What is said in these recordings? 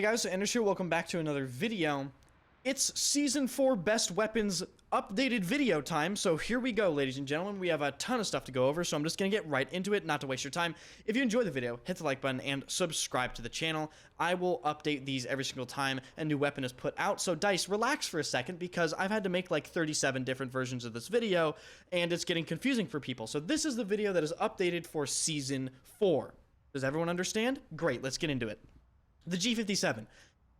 Hey guys, Anders here, welcome back to another video. It's Season 4 Best Weapons updated video time, so here we go, ladies and gentlemen. We have a ton of stuff to go over, so I'm just going to get right into it, not to waste your time. If you enjoyed the video, hit the like button and subscribe to the channel. I will update these every single time a new weapon is put out, so DICE, relax for a second, because I've had to make like 37 different versions of this video, and it's getting confusing for people. So this is the video that is updated for Season 4. Does everyone understand? Great, let's get into it. The G57,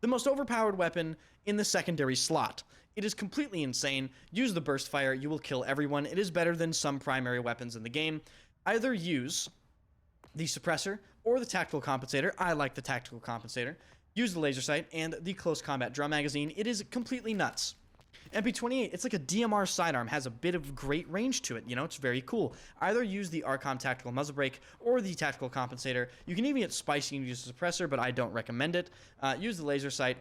the most overpowered weapon in the secondary slot. It is completely insane. Use the burst fire, you will kill everyone. It is better than some primary weapons in the game. Either use the suppressor or the tactical compensator. I like the tactical compensator. Use the laser sight and the close combat drum magazine. It is completely nuts. MP28, it's like a DMR sidearm, has a bit of great range to it, you know, it's very cool. Either use the Archon tactical muzzle brake or the tactical compensator. You can even get spicy and use the suppressor, but I don't recommend it. Use the laser sight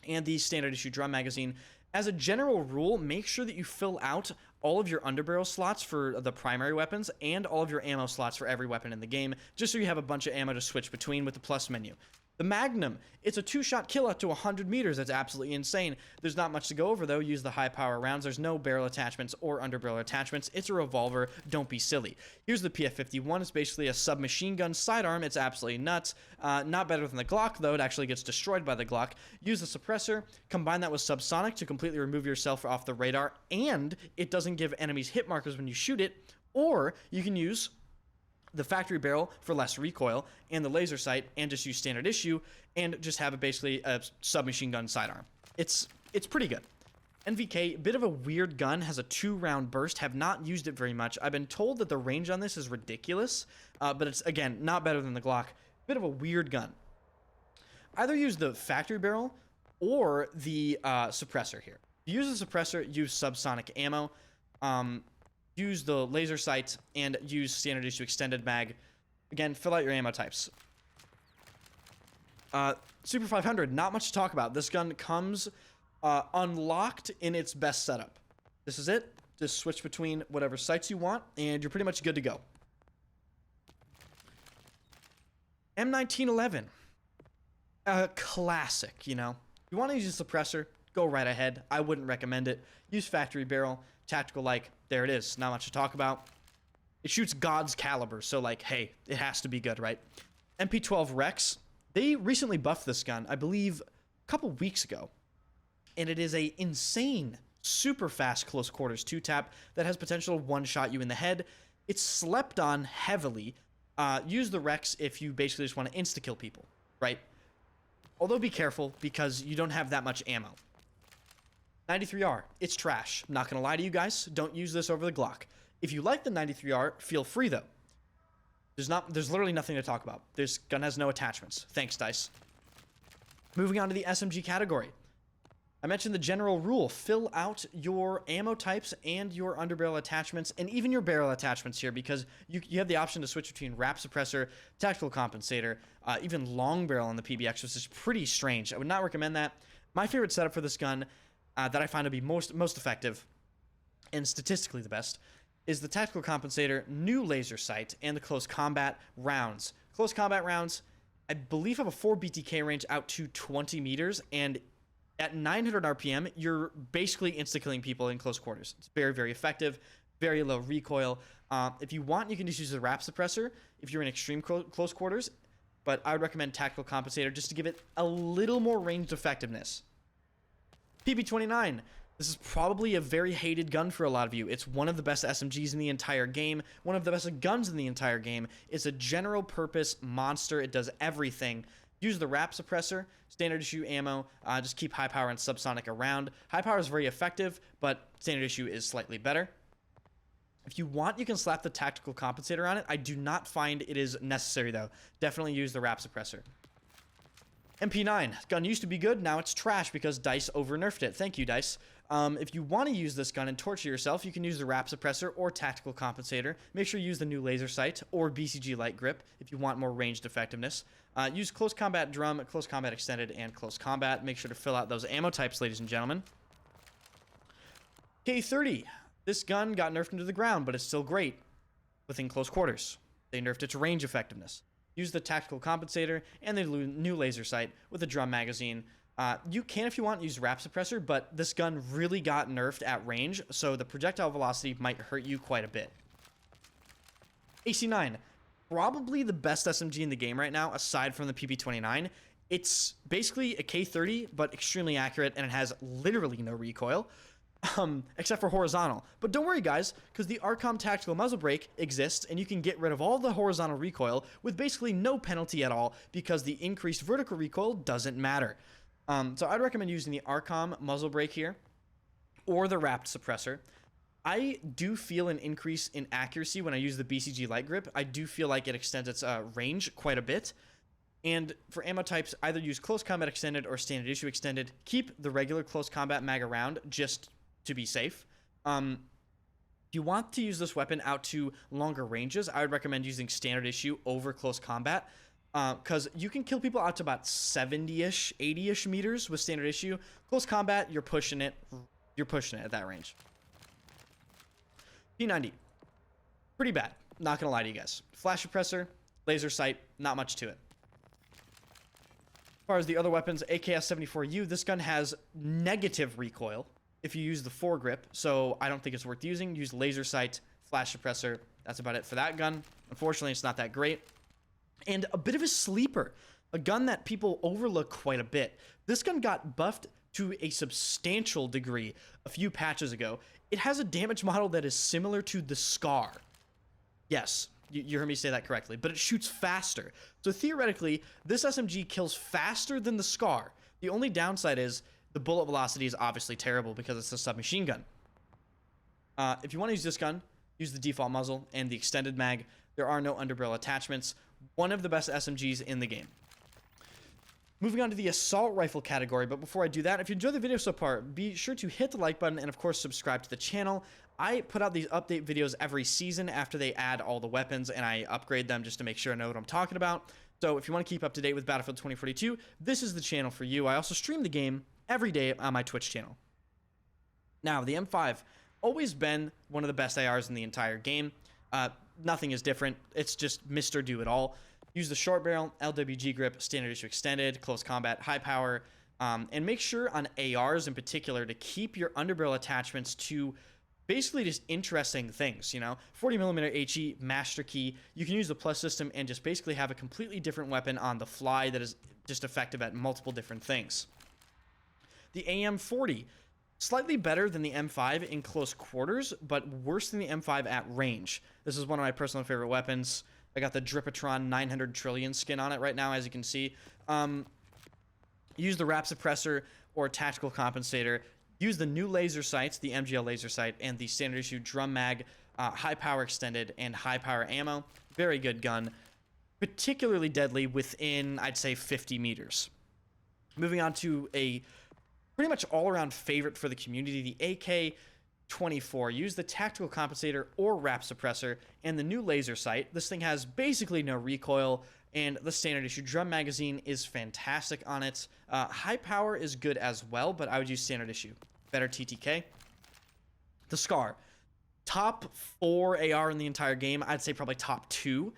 and the standard issue drum magazine. As a general rule, make sure that you fill out all of your underbarrel slots for the primary weapons and all of your ammo slots for every weapon in the game, just so you have a bunch of ammo to switch between with the plus menu. The Magnum, it's a 2-shot kill up to 100 meters. That's absolutely insane. There's not much to go over, though. Use the high power rounds. There's no barrel attachments or underbarrel attachments. It's a revolver. Don't be silly. Here's the PF51. It's basically a submachine gun sidearm. It's absolutely nuts. Not better than the Glock, though. It actually gets destroyed by the Glock. Use the suppressor. Combine that with subsonic to completely remove yourself off the radar, and it doesn't give enemies hit markers when you shoot it. Or you can use the factory barrel for less recoil and the laser sight and just use standard issue and just have it basically a submachine gun sidearm. It's pretty good. NVK, bit of a weird gun, has a 2-round burst. Have not used it very much. I've been told that the range on this is ridiculous, but it's, again, not better than the Glock. Bit of a weird gun. Either use the factory barrel or the suppressor here. If you use the suppressor, use subsonic ammo. Use the laser sight and use standard issue extended mag. Again, fill out your ammo types. Super 500, not much to talk about. This gun comes unlocked in its best setup. This is it. Just switch between whatever sights you want, and you're pretty much good to go. M1911, a classic, you know. If you want to use a suppressor, go right ahead. I wouldn't recommend it. Use factory barrel, tactical like. There it is. Not much to talk about. It shoots God's caliber, so like, hey, it has to be good, right? MP12 Rex. They recently buffed this gun, I believe, a couple weeks ago. And it is a insane, super fast close quarters 2-tap that has potential to one-shot you in the head. It's slept on heavily. Use the Rex if you basically just want to insta-kill people, right? Although be careful, because you don't have that much ammo. 93R, it's trash. I'm not gonna lie to you guys, don't use this over the Glock. If you like the 93R, feel free though. There's literally nothing to talk about. This gun has no attachments. Thanks, DICE. Moving on to the SMG category. I mentioned the general rule, fill out your ammo types and your underbarrel attachments, and even your barrel attachments here, because you have the option to switch between wrap suppressor, tactical compensator, even long barrel on the PBX, which is pretty strange. I would not recommend that. My favorite setup for this gun, that I find to be most effective and statistically the best, is the tactical compensator, new laser sight, and the close combat rounds. Close combat rounds, I believe, have a 4 BTK range out to 20 meters, and at 900 RPM, you're basically insta-killing people in close quarters. It's very, very effective, very low recoil. If you want, you can just use the wrap suppressor if you're in extreme close quarters, but I would recommend tactical compensator just to give it a little more ranged effectiveness. PB29, this is probably a very hated gun for a lot of you. It's one of the best SMGs in the entire game, one of the best guns in the entire game. It's a general purpose monster. It does everything. Use the wrap suppressor, standard issue ammo, just keep high power and subsonic around. High power is very effective, but standard issue is slightly better. If you want, you can slap the tactical compensator on it. I do not find it is necessary though. Definitely use the wrap suppressor. MP9, gun used to be good, now it's trash because DICE over-nerfed it. Thank you, DICE. If you want to use this gun and torture yourself, you can use the wrap suppressor or tactical compensator. Make sure you use the new laser sight or BCG light grip if you want more ranged effectiveness. Use close combat drum, close combat extended, and close combat. Make sure to fill out those ammo types, ladies and gentlemen. K30, this gun got nerfed into the ground, but it's still great within close quarters. They nerfed its range effectiveness. use the tactical compensator and the new laser sight with a drum magazine. You can, if you want, use wrap suppressor, but this gun really got nerfed at range, so the projectile velocity might hurt you quite a bit. AC9, probably the best SMG in the game right now, aside from the PP29. It's basically a K30, but extremely accurate, and it has literally no recoil, except for horizontal. But don't worry, guys, because the Arcom Tactical Muzzle Brake exists, and you can get rid of all the horizontal recoil with basically no penalty at all, because the increased vertical recoil doesn't matter. So I'd recommend using the Arcom Muzzle Brake here, or the wrapped suppressor. I do feel an increase in accuracy when I use the BCG Light Grip. I do feel like it extends its range quite a bit. And for ammo types, either use Close Combat Extended or Standard Issue Extended. Keep the regular Close Combat mag around just to be safe. If you want to use this weapon out to longer ranges, I would recommend using Standard Issue over Close Combat, because you can kill people out to about 70-ish, 80-ish meters with Standard Issue. Close Combat, you're pushing it at that range. P90, pretty bad, not gonna lie to you guys. Flash suppressor, laser sight, not much to it. As far as the other weapons, AKS-74U, this gun has negative recoil if you use the foregrip, so I don't think it's worth using. Use laser sight, flash suppressor, that's about it for that gun. Unfortunately, it's not that great. And a bit of a sleeper, a gun that people overlook quite a bit. This gun got buffed to a substantial degree a few patches ago. It has a damage model that is similar to the Scar. Yes, you heard me say that correctly, but it shoots faster. So theoretically, this SMG kills faster than the Scar. The only downside is the bullet velocity is obviously terrible because it's a submachine gun. If you want to use this gun, use the default muzzle and the extended mag. There are no underbarrel attachments. One of the best SMGs in the game. Moving on to the assault rifle category, but before I do that, if you enjoyed the video so far, be sure to hit the like button and of course subscribe to the channel. I put out these update videos every season after they add all the weapons, and I upgrade them just to make sure I know what I'm talking about. So if you want to keep up to date with Battlefield 2042, this is the channel for you. I also stream the game every day on my Twitch channel. Now, the M5, always been one of the best ARs in the entire game. Nothing is different. It's just Mr. Do-It-All. Use the short barrel, LWG grip, standard issue extended, close combat, high power, and make sure on ARs in particular to keep your underbarrel attachments to basically just interesting things, you know? 40mm HE, master key. You can use the plus system and just basically have a completely different weapon on the fly that is just effective at multiple different things. The AM40, slightly better than the M5 in close quarters, but worse than the M5 at range. This is one of my personal favorite weapons. I got the Dripatron 900 trillion skin on it right now, as you can see. Use the wrap suppressor or tactical compensator. Use the new laser sights, the MGL laser sight, and the standard issue drum mag, high power extended, and high power ammo. Very good gun. Particularly deadly within, I'd say, 50 meters. Moving on to a pretty much all-around favorite for the community, the AK-24. Use the tactical compensator or wrap suppressor and the new laser sight. This thing has basically no recoil, and the standard issue drum magazine is fantastic on it. High power is good as well, but I would use standard issue. Better TTK. The Scar. Top 4 AR in the entire game. I'd say probably top 2.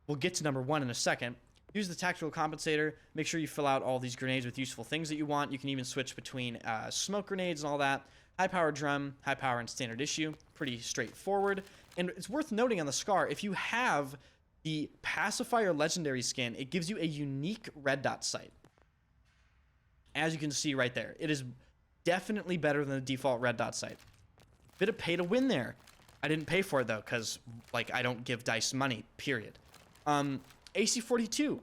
We'll get to number 1 in a second. Use the tactical compensator. Make sure you fill out all these grenades with useful things that you want. You can even switch between smoke grenades and all that. High power drum, high power and standard issue. Pretty straightforward. And it's worth noting on the Scar, if you have the Pacifier Legendary skin, it gives you a unique red dot sight. As you can see right there, it is definitely better than the default red dot sight. Bit of pay to win there. I didn't pay for it though, because like I don't give DICE money, period. AC-42,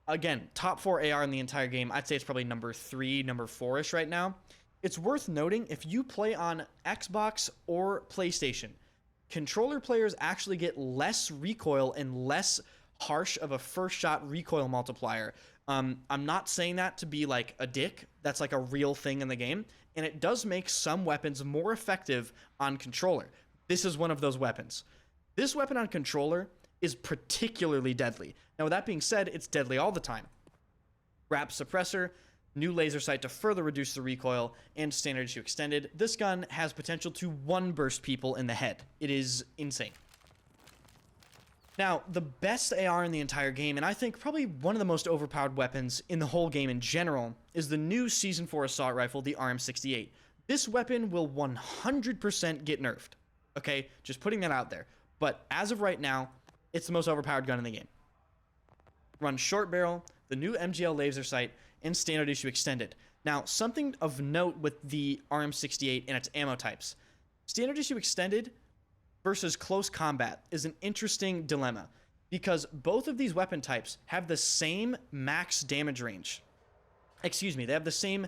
again, top 4 AR in the entire game. I'd say it's probably number 3, number 4-ish right now. It's worth noting, if you play on Xbox or PlayStation, controller players actually get less recoil and less harsh of a first shot recoil multiplier. I'm not saying that to be like a dick. That's like a real thing in the game, and it does make some weapons more effective on controller. This is one of those weapons. This weapon on controller is particularly deadly. Now, with that being said, it's deadly all the time. Wrap suppressor, new laser sight to further reduce the recoil, and standard issue extended. This gun has potential to one burst people in the head. It is insane. Now, the best AR in the entire game, and I think probably one of the most overpowered weapons in the whole game in general, is the new Season 4 assault rifle, the RM68. This weapon will 100% get nerfed. Okay, just putting that out there. But as of right now, it's the most overpowered gun in the game. Runs short barrel, the new MGL laser sight, and standard issue extended. Now, something of note with the RM68 and its ammo types. Standard issue extended versus close combat is an interesting dilemma because both of these weapon types have the same max damage range. Excuse me, they have the same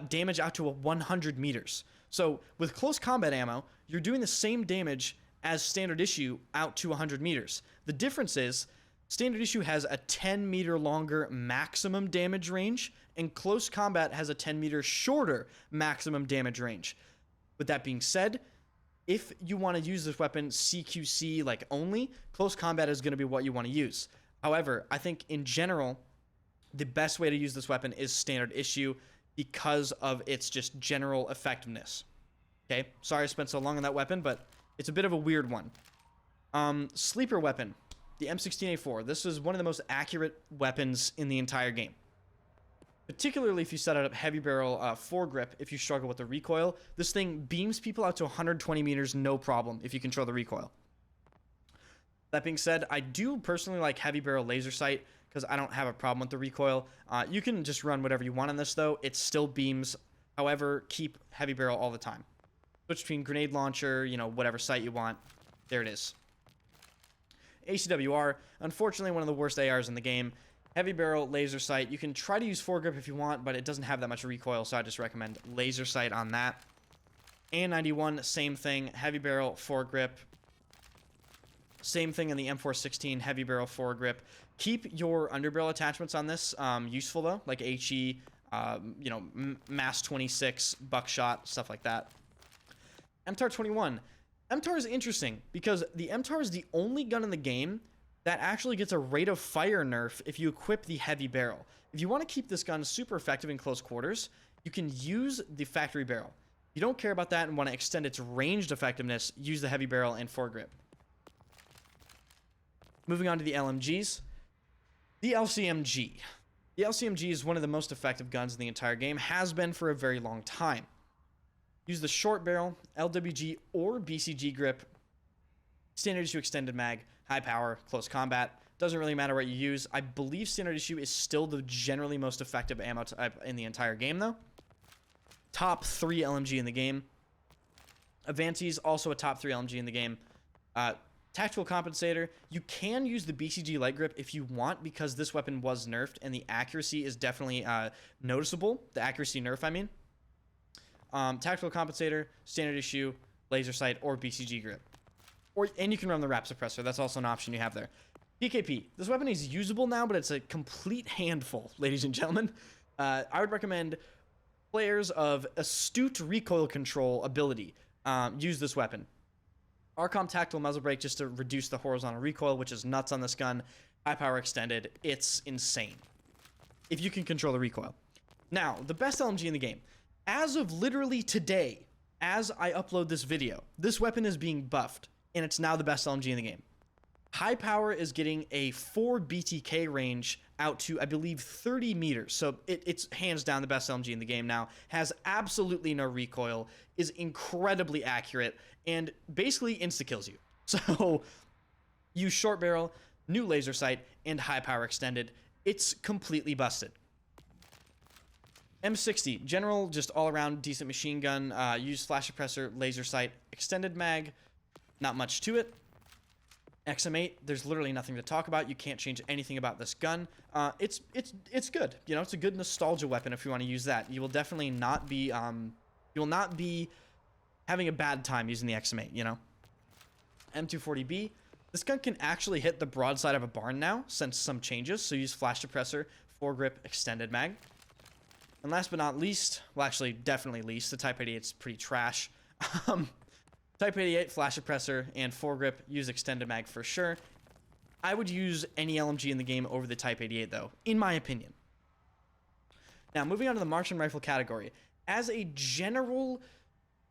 damage out to 100 meters. So with close combat ammo, you're doing the same damage as standard issue out to 100 meters. The difference is standard issue has a 10 meter longer maximum damage range and close combat has a 10 meter shorter maximum damage range. With that being said, if you want to use this weapon CQC like only, close combat is going to be what you want to use. However, I think in general, the best way to use this weapon is standard issue because of its just general effectiveness. Okay, sorry I spent so long on that weapon, but it's a bit of a weird one. Sleeper weapon, the M16A4. This is one of the most accurate weapons in the entire game. Particularly if you set it up heavy barrel foregrip, if you struggle with the recoil. This thing beams people out to 120 meters, no problem, if you control the recoil. That being said, I do personally like heavy barrel laser sight because I don't have a problem with the recoil. You can just run whatever you want on this though. It still beams. However, keep heavy barrel all the time. Switch between grenade launcher, you know, whatever sight you want. There it is. ACWR, unfortunately one of the worst ARs in the game. Heavy barrel, laser sight. You can try to use foregrip if you want, but it doesn't have that much recoil, so I just recommend laser sight on that. A91, same thing. Heavy barrel, foregrip. Same thing in the M416, heavy barrel, foregrip. Keep your underbarrel attachments on this useful, though, like HE, you know, MAS 26, buckshot, stuff like that. MTAR 21. MTAR is interesting because the MTAR is the only gun in the game that actually gets a rate of fire nerf if you equip the heavy barrel. If you want to keep this gun super effective in close quarters, you can use the factory barrel. If you don't care about that and want to extend its ranged effectiveness, use the heavy barrel and foregrip. Moving on to the LMGs. The LCMG. The LCMG is one of the most effective guns in the entire game, has been for a very long time. Use the short barrel, LWG, or BCG grip, standard issue extended mag, high power, close combat. Doesn't really matter what you use. I believe standard issue is still the generally most effective ammo type in the entire game, though. Top 3 LMG in the game. Avanti's also a top 3 LMG in the game. Tactical compensator. You can use the BCG light grip if you want because this weapon was nerfed and the accuracy is definitely noticeable. The accuracy nerf, I mean. Tactical compensator, standard issue, laser sight, or BCG grip. And you can run the wrap suppressor. That's also an option you have there. PKP. This weapon is usable now, but it's a complete handful, ladies and gentlemen. I would recommend players of astute recoil control ability use this weapon. Arcom tactile muzzle brake just to reduce the horizontal recoil, which is nuts on this gun. High power extended. It's insane if you can control the recoil. Now, the best LMG in the game. As of literally today, as I upload this video, this weapon is being buffed, and it's now the best LMG in the game. High power is getting a 4 BTK range out to, I believe, 30 meters. So it's hands down the best LMG in the game now. Has absolutely no recoil, is incredibly accurate, and basically insta-kills you. So use short barrel, new laser sight, and high power extended. It's completely busted. M60, general, just all-around decent machine gun. Use flash suppressor, laser sight, extended mag. Not much to it. XM8, there's literally nothing to talk about. You can't change anything about this gun. It's good. You know, it's a good nostalgia weapon if you want to use that. You will definitely not be you will not be having a bad time using the XM8, you know. M240B, this gun can actually hit the broadside of a barn now since some changes. So use flash suppressor, foregrip, extended mag. And last but not least, well, actually definitely least, the Type 88's pretty trash. Type 88, flash suppressor, and foregrip, use extended mag for sure. I would use any LMG in the game over the Type 88 though, in my opinion. Now, moving on to the Marksman Rifle category. As a general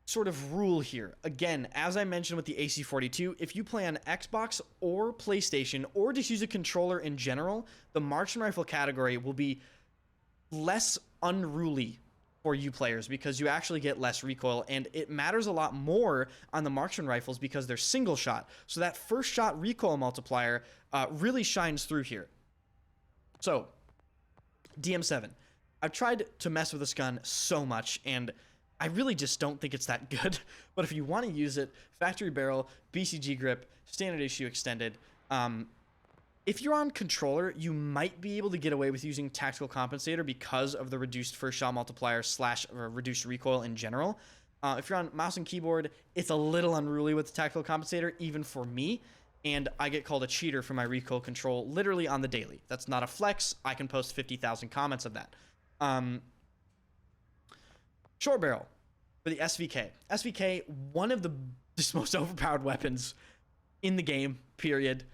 sort of rule here. Again, as I mentioned with the AC42, if you play on Xbox or PlayStation or just use a controller in general, the Marksman Rifle category will be less unruly for you players because you actually get less recoil, and it matters a lot more on the Marksman Rifles because they're single shot. So that first shot recoil multiplier really shines through here. So, DM7. I've tried to mess with this gun so much, and I really just don't think it's that good. But if you want to use it, factory barrel, BCG grip, standard issue extended. If you're on controller, you might be able to get away with using tactical compensator because of the reduced first shot multiplier / reduced recoil in general. If you're on mouse and keyboard, it's a little unruly with the tactical compensator, even for me. And I get called a cheater for my recoil control literally on the daily. That's not a flex. I can post 50,000 comments of that. Short barrel for the SVK. SVK, one of the just most overpowered weapons in the game, period.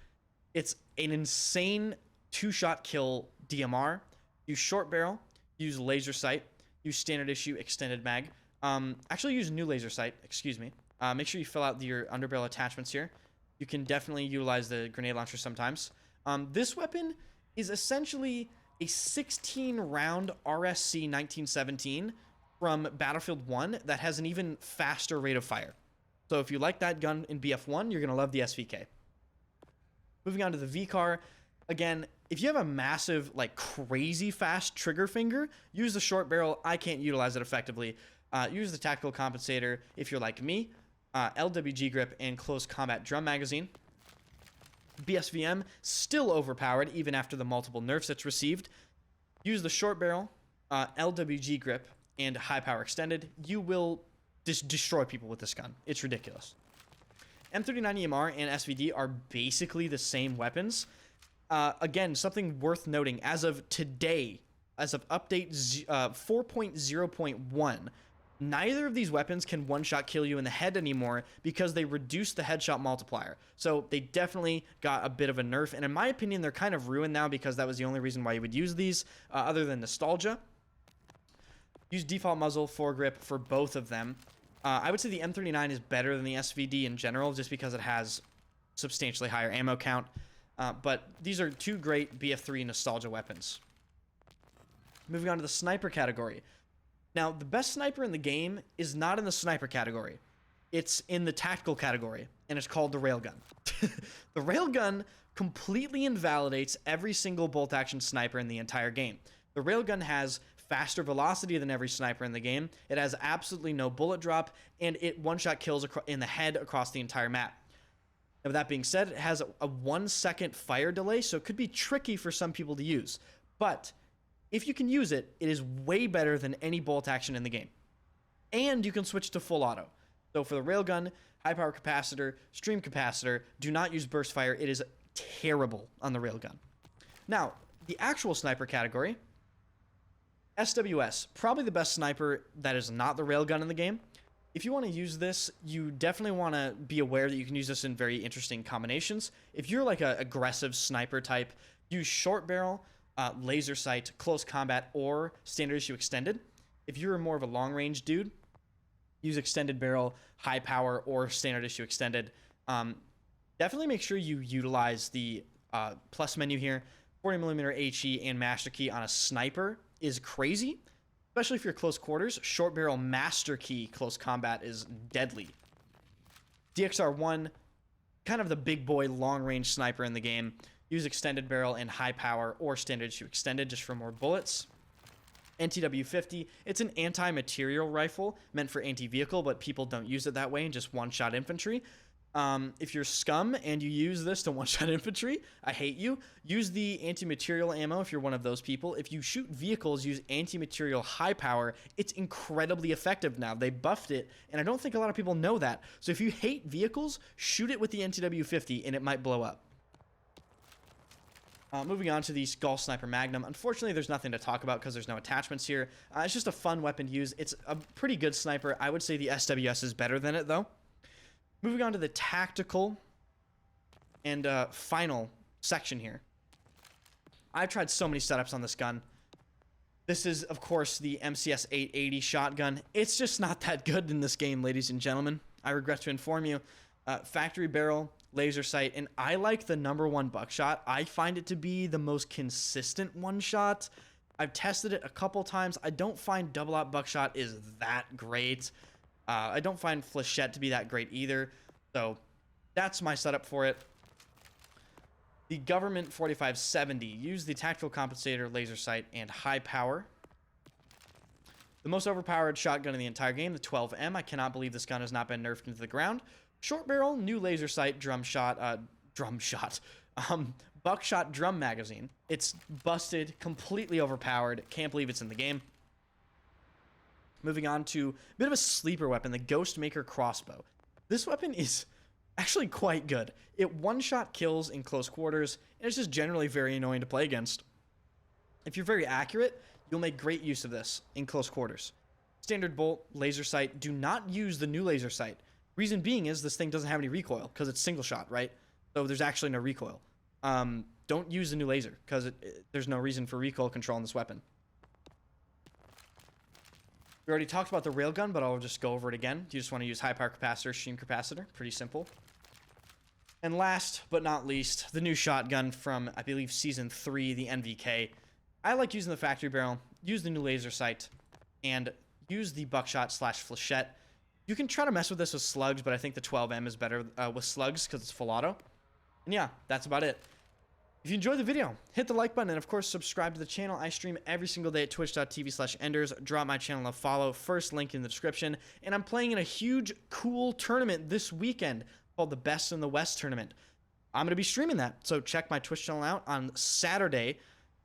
It's an insane 2-shot kill DMR. Use short barrel, use laser sight, use standard issue extended mag. Actually use new laser sight, excuse me. Make sure you fill out your underbarrel attachments here. You can definitely utilize the grenade launcher sometimes. This weapon is essentially a 16-round RSC 1917 from Battlefield 1 that has an even faster rate of fire. So if you like that gun in BF1, you're going to love the SVK. Moving on to the VCAR. Again, if you have a massive, like crazy fast trigger finger, use the short barrel. I can't utilize it effectively. Use the tactical compensator if you're like me. LWG grip and close combat drum magazine. BSVM, still overpowered even after the multiple nerfs it's received. Use the short barrel, LWG grip, and high power extended. You will just destroy people with this gun. It's ridiculous. M39 EMR and SVD are basically the same weapons. Again, something worth noting, as of today, as of update 4.0.1, neither of these weapons can one-shot kill you in the head anymore because they reduced the headshot multiplier. So they definitely got a bit of a nerf, and in my opinion, they're kind of ruined now because that was the only reason why you would use these, other than nostalgia. Use default muzzle foregrip for both of them. I would say the M39 is better than the SVD in general just because it has substantially higher ammo count. But these are two great BF3 nostalgia weapons. Moving on to the sniper category. Now, the best sniper in the game is not in the sniper category. It's in the tactical category, and it's called the railgun. The railgun completely invalidates every single bolt-action sniper in the entire game. The railgun has faster velocity than every sniper in the game. It has absolutely no bullet drop, and it one-shot kills in the head across the entire map. Now, with that being said, it has a 1-second fire delay, so it could be tricky for some people to use. But if you can use it, it is way better than any bolt action in the game. And you can switch to full auto. So for the railgun, high power capacitor, stream capacitor, do not use burst fire. It is terrible on the railgun. Now, the actual sniper category, SWS, probably the best sniper that is not the railgun in the game. If you want to use this, you definitely want to be aware that you can use this in very interesting combinations. If you're like an aggressive sniper type, use short barrel, laser sight, close combat, or standard issue extended. If you're more of a long range dude, use extended barrel, high power, or standard issue extended. Definitely make sure you utilize the plus menu here. 40mm HE and master key on a sniper is crazy, especially if you're close quarters. Short barrel master key close combat is deadly. DXR1, kind of the big boy long range sniper in the game. Use extended barrel and high power or standard issue extended just for more bullets. NTW50, it's an anti-material rifle meant for anti-vehicle, but people don't use it that way and just one-shot infantry. If you're scum and you use this to one-shot infantry, I hate you. Use the anti-material ammo if you're one of those people. If you shoot vehicles, use anti-material high power. It's incredibly effective now. They buffed it, and I don't think a lot of people know that. So if you hate vehicles, shoot it with the NTW50 and it might blow up. Moving on to the Skull Sniper Magnum. Unfortunately, there's nothing to talk about because there's no attachments here. It's just a fun weapon to use. It's a pretty good sniper. I would say the SWS is better than it, though. Moving on to the tactical and final section here. I've tried so many setups on this gun. This is, of course, the MCS 880 shotgun. It's just not that good in this game, ladies and gentlemen. I regret to inform you. Factory barrel, laser sight, and I like the #1 buckshot. I find it to be the most consistent one shot. I've tested it a couple times. I don't find double-aught buckshot is that great. I don't find flechette to be that great either. So that's my setup for it. The Government 4570 used the tactical compensator, laser sight, and high power. The most overpowered shotgun in the entire game, the 12M. I cannot believe this gun has not been nerfed into the ground. Short barrel, new laser sight, buckshot drum magazine. It's busted, completely overpowered. Can't believe it's in the game. Moving on to a bit of a sleeper weapon, the Ghostmaker crossbow. This weapon is actually quite good. It one-shot kills in close quarters, and it's just generally very annoying to play against. If you're very accurate, you'll make great use of this in close quarters. Standard bolt, laser sight. Do not use the new laser sight. Reason being is this thing doesn't have any recoil because it's single shot, right? So there's actually no recoil. Don't use the new laser because there's no reason for recoil control in this weapon. We already talked about the railgun, but I'll just go over it again. You just want to use high power capacitor, stream capacitor. Pretty simple. And last but not least, the new shotgun from, I believe, Season 3, the NVK. I like using the factory barrel, use the new laser sight, and use the buckshot / flechette. You can try to mess with this with slugs, but I think the 12M is better with slugs because it's full auto. And yeah, that's about it. If you enjoyed the video, hit the like button, and of course, subscribe to the channel. I stream every single day at twitch.tv/enders. Drop my channel a follow. First link in the description. And I'm playing in a huge, cool tournament this weekend called the Best in the West tournament. I'm going to be streaming that, so check my Twitch channel out on Saturday,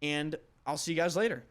and I'll see you guys later.